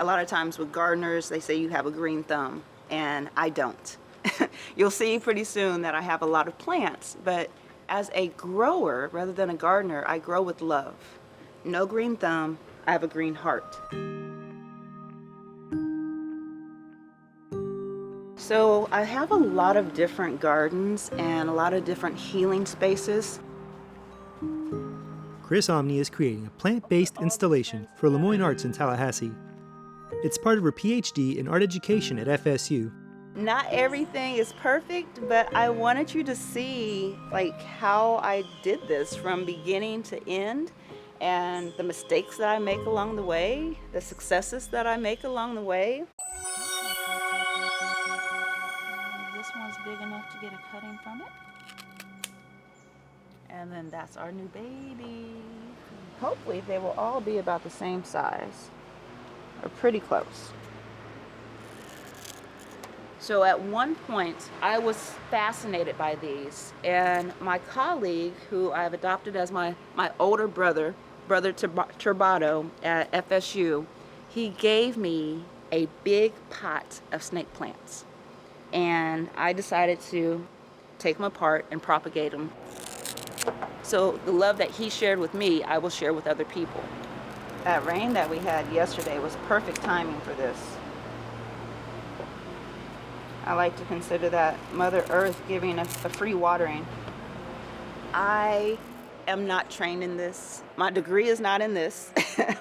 A lot of times with gardeners, they say you have a green thumb, and I don't. You'll see pretty soon that I have a lot of plants, but as a grower, rather than a gardener, I grow with love. No green thumb, I have a green heart. So I have a lot of different gardens and a lot of different healing spaces. Chris Omni is creating a plant-based installation for Lemoyne Arts in Tallahassee. It's part of her PhD in art education at FSU. Not everything is perfect, but I wanted you to see how I did this from beginning to end, and the mistakes that I make along the way, the successes that I make along the way. This one's big enough to get a cutting from it. And then that's our new baby. Hopefully they will all be about the same size, or pretty close. So at one point, I was fascinated by these, and my colleague, who I've adopted as my older brother Turbado at FSU, he gave me a big pot of snake plants. And I decided to take them apart and propagate them. So the love that he shared with me, I will share with other people. That rain that we had yesterday was perfect timing for this. I like to consider that Mother Earth giving us a free watering. I am not trained in this. My degree is not in this.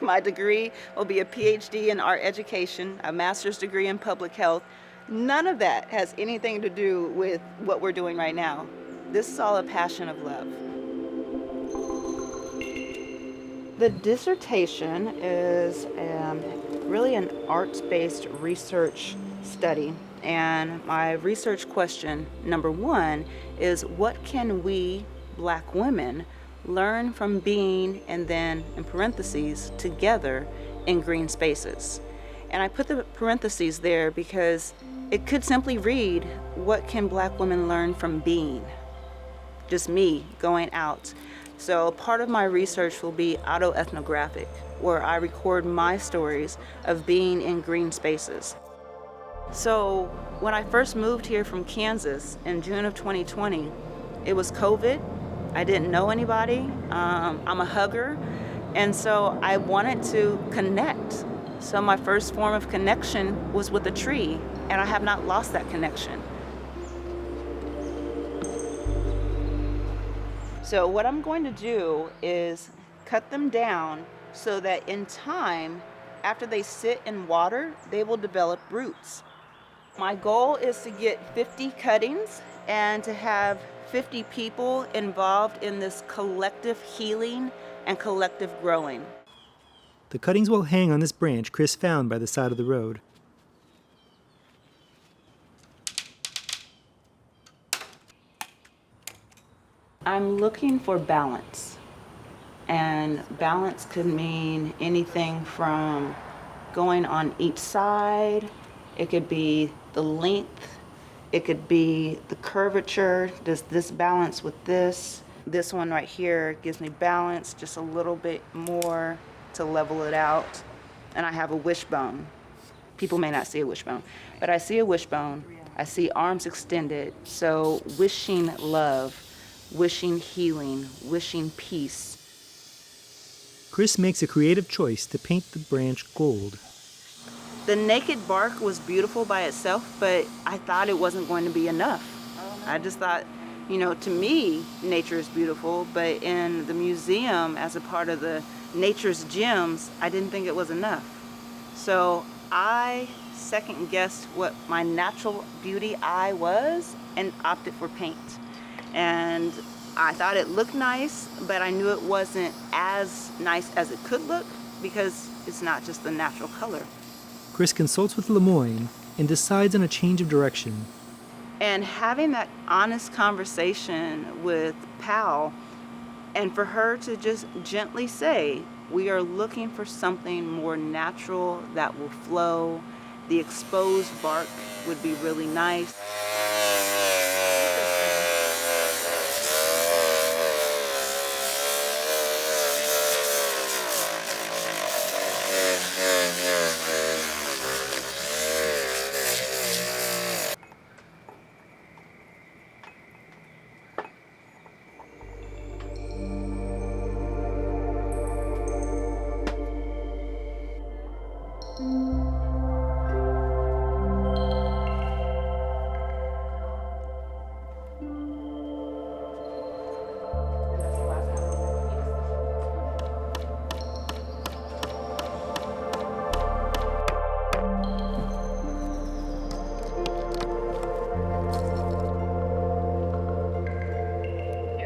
My degree will be a PhD in art education, a master's degree in public health. None of that has anything to do with what we're doing right now. This is all a passion of love. The dissertation is really an arts-based research study. And my research question, number one, is what can we, Black women, learn from being, and then in parentheses, together in green spaces? And I put the parentheses there because it could simply read, what can Black women learn from being? Just me going out. So part of my research will be autoethnographic, where I record my stories of being in green spaces. So when I first moved here from Kansas in June of 2020, it was COVID. I didn't know anybody. I'm a hugger. And so I wanted to connect. So my first form of connection was with a tree, and I have not lost that connection. So what I'm going to do is cut them down so that in time, after they sit in water, they will develop roots. My goal is to get 50 cuttings and to have 50 people involved in this collective healing and collective growing. The cuttings will hang on this branch Chris found by the side of the road. I'm looking for balance. And balance could mean anything from going on each side. It could be the length. It could be the curvature. Does this balance with this? This one right here gives me balance, just a little bit more to level it out. And I have a wishbone. People may not see a wishbone, but I see a wishbone. I see arms extended. So wishing love, wishing healing, wishing peace. Chris makes a creative choice to paint the branch gold. The naked bark was beautiful by itself, but I thought it wasn't going to be enough. I just thought, to me, nature is beautiful, but in the museum, as a part of the Nature's Gems, I didn't think it was enough. So I second-guessed what my natural beauty eye was and opted for paint. And I thought it looked nice, but I knew it wasn't as nice as it could look because it's not just the natural color. Chris consults with Lemoyne and decides on a change of direction. And having that honest conversation with Pal, and for her to just gently say, we are looking for something more natural that will flow. The exposed bark would be really nice. Here we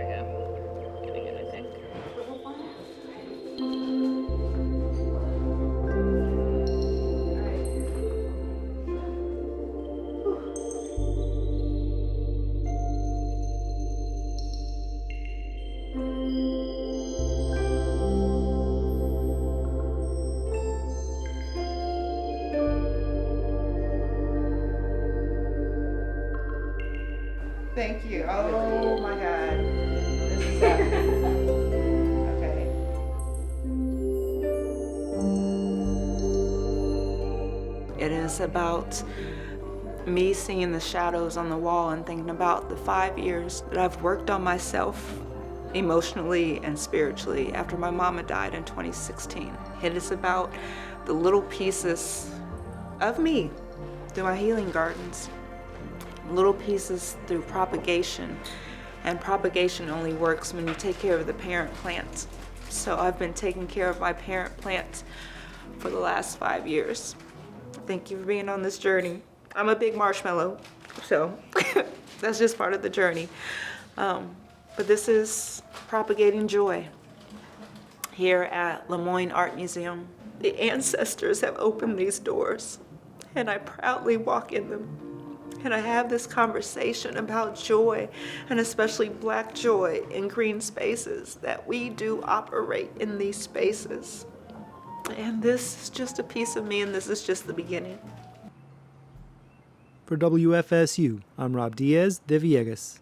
go. Getting it, I think. Thank you. Oh my God. This is happening. Okay. It is about me seeing the shadows on the wall and thinking about the 5 years that I've worked on myself emotionally and spiritually after my mama died in 2016. It is about the little pieces of me through my healing gardens, little pieces through propagation, and propagation only works when you take care of the parent plant. So I've been taking care of my parent plant for the last 5 years. Thank you for being on this journey. I'm a big marshmallow, so that's just part of the journey. But this is propagating joy here at Lemoyne Art Museum. The ancestors have opened these doors, and I proudly walk in them. And I have this conversation about joy, and especially Black joy in green spaces, that we do operate in these spaces. And this is just a piece of me, and this is just the beginning. For WFSU, I'm Rob Diaz de Villegas.